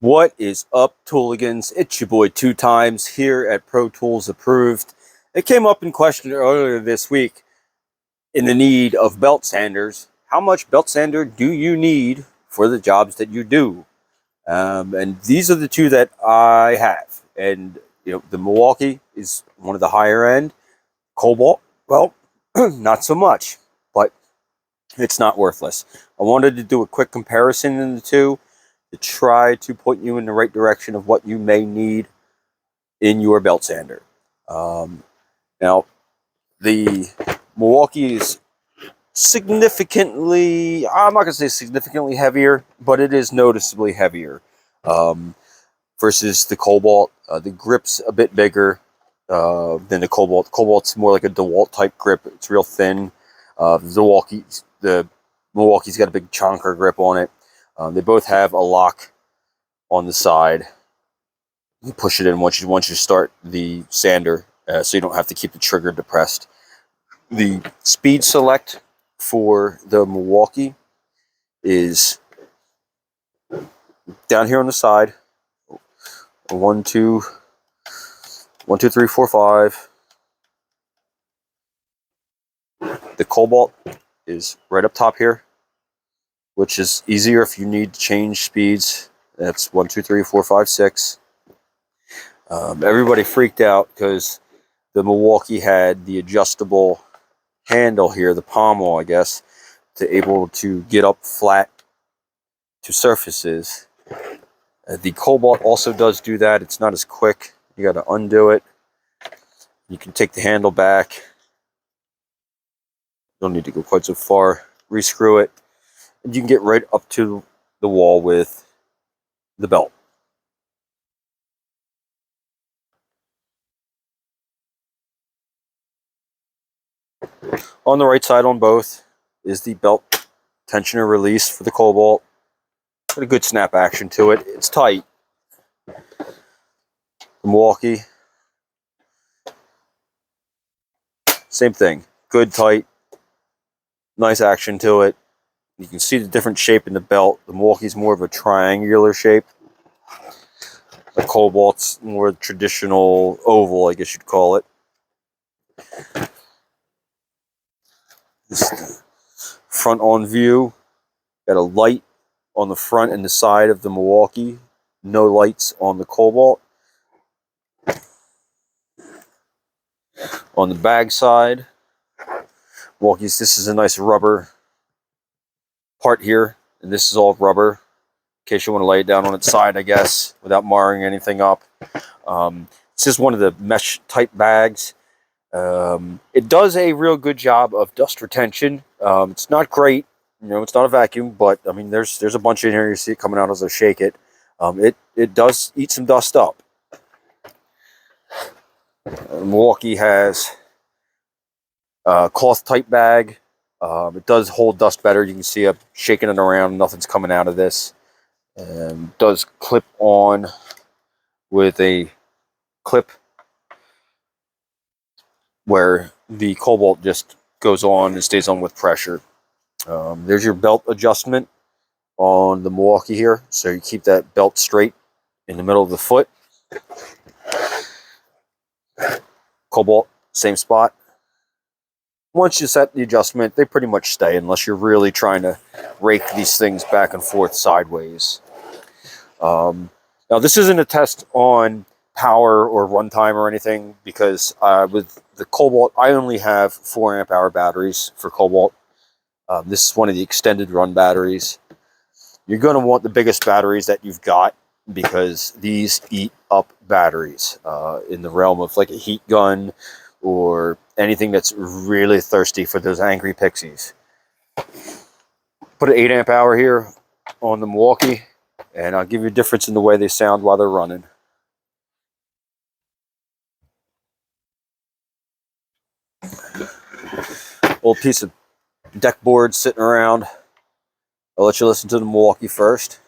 What is up, Tooligans? It's your boy 2 Times here at Pro Tools Approved. It came up in question earlier this week in the need of belt sanders. How much belt sander do you need for the jobs that you do? And these are the two that I have. And the Milwaukee is one of the higher end. Kobolt, well, not so much, but it's not worthless. I wanted to do a quick comparison in the two to try to point you in the right direction of what you may need in your belt sander. Now, the Milwaukee is significantly, I'm not going to say significantly heavier, but it is noticeably heavier versus the Kobolt. The grip's a bit bigger than the Kobolt. The Kobolt's more like a DeWalt type grip. It's real thin. The Milwaukee's got a big chonker grip on it. They both have a lock on the side. You push it in once you start the sander, so you don't have to keep the trigger depressed. The speed select for the Milwaukee is down here on the side. 1, 2, 1, 2, 3, 4, 5. The Kobolt is right up top here, which is easier if you need to change speeds. That's 1, 2, 3, 4, 5, 6. Everybody freaked out because the Milwaukee had the adjustable handle here, the pommel, I guess, to able to get up flat to surfaces. The Kobolt also does do that. It's not as quick. You got to undo it. You can take the handle back. Don't need to go quite so far. Rescrew it. And you can get right up to the wall with the belt. On the right side on both is the belt tensioner release for the Kobolt. Got a good snap action to it. It's tight. The Milwaukee, same thing. Good, tight, nice action to it. You can see the different shape in the belt. The Milwaukee's more of a triangular shape. The Kobolt's more traditional oval, I guess you'd call it. This front on view. Got a light on the front and the side of the Milwaukee. No lights on the Kobolt. On the bag side, Milwaukee's, this is a nice rubber part here, and this is all rubber in case you want to lay it down on its side, I guess, without marring anything up. It's just one of the mesh type bags. It does a real good job of dust retention. It's not great, it's not a vacuum, but I mean, there's a bunch in here. You see it coming out as I shake it. It does eat some dust up. Milwaukee has a cloth type bag. It does hold dust better. You can see I'm shaking it around. Nothing's coming out of this. Does clip on with a clip where the Kobolt just goes on and stays on with pressure. There's your belt adjustment on the Milwaukee here. So you keep that belt straight in the middle of the foot. Kobolt, same spot. Once you set the adjustment, they pretty much stay unless you're really trying to rake these things back and forth sideways. Now, this isn't a test on power or runtime or anything, because with the Kobolt, I only have 4 amp hour batteries for Kobolt. This is one of the extended run batteries. You're going to want the biggest batteries that you've got, because these eat up batteries in the realm of like a heat gun or anything that's really thirsty for those angry pixies. Put an 8 amp hour here on the Milwaukee, and I'll give you a difference in the way they sound while they're running. Old piece of deck board sitting around. I'll let you listen to the Milwaukee first.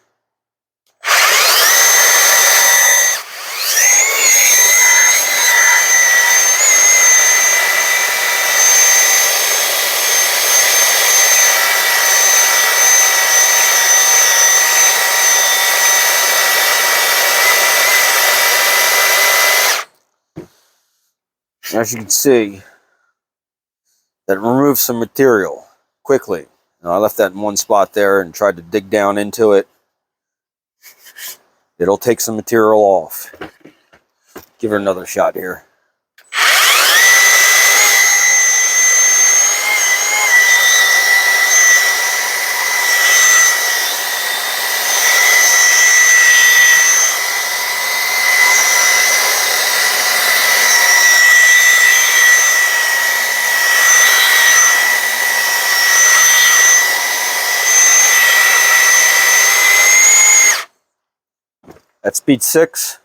As you can see, that removes some material quickly. Now, I left that in one spot there and tried to dig down into it. It'll take some material off. Give her another shot here. At speed 6,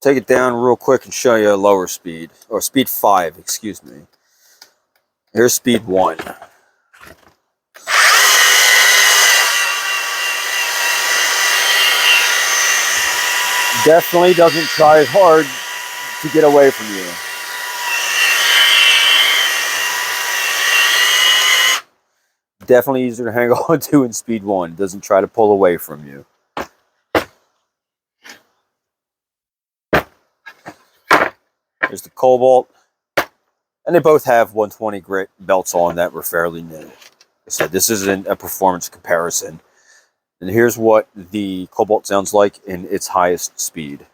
take it down real quick and show you a lower speed, or speed 5, excuse me. Here's speed 1. Definitely doesn't try as hard to get away from you. Definitely easier to hang on to in speed 1. Doesn't try to pull away from you. There's the Kobolt. And they both have 120 grit belts on that were fairly new. Like I said, this isn't a performance comparison. And here's what the Kobolt sounds like in its highest speed.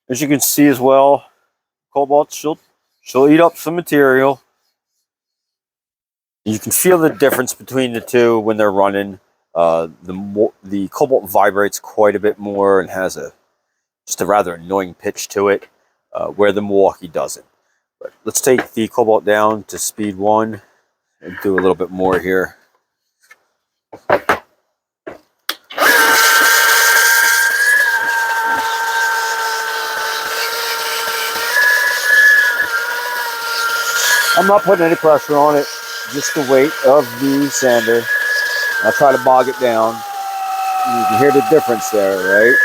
As you can see as well, Kobolt, she'll eat up some material. You can feel the difference between the two when they're running. The Kobolt vibrates quite a bit more and has just a rather annoying pitch to it, where the Milwaukee doesn't. But let's take the Kobolt down to speed 1 and do a little bit more here. I'm not putting any pressure on it, just the weight of the sander. I'll try to bog it down. You can hear the difference there, right?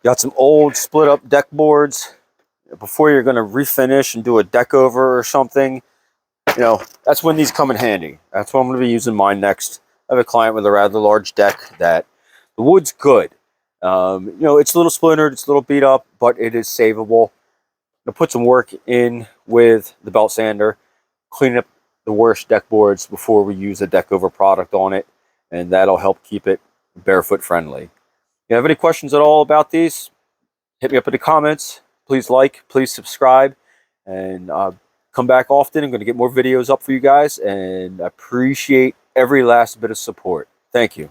Got some old split up deck boards. Before you're going to refinish and do a deck over or something, you know, that's when these come in handy. That's what I'm going to be using mine next. I have a client with a rather large deck that the wood's good. You know, it's a little splintered, it's a little beat up, but it is savable. I'm going to put some work in with the belt sander, clean up the worst deck boards before we use a deck over product on it, and that'll help keep it barefoot friendly. If you have any questions at all about these, hit me up in the comments. Please like, please subscribe, and come back often. I'm going to get more videos up for you guys, and I appreciate every last bit of support. Thank you.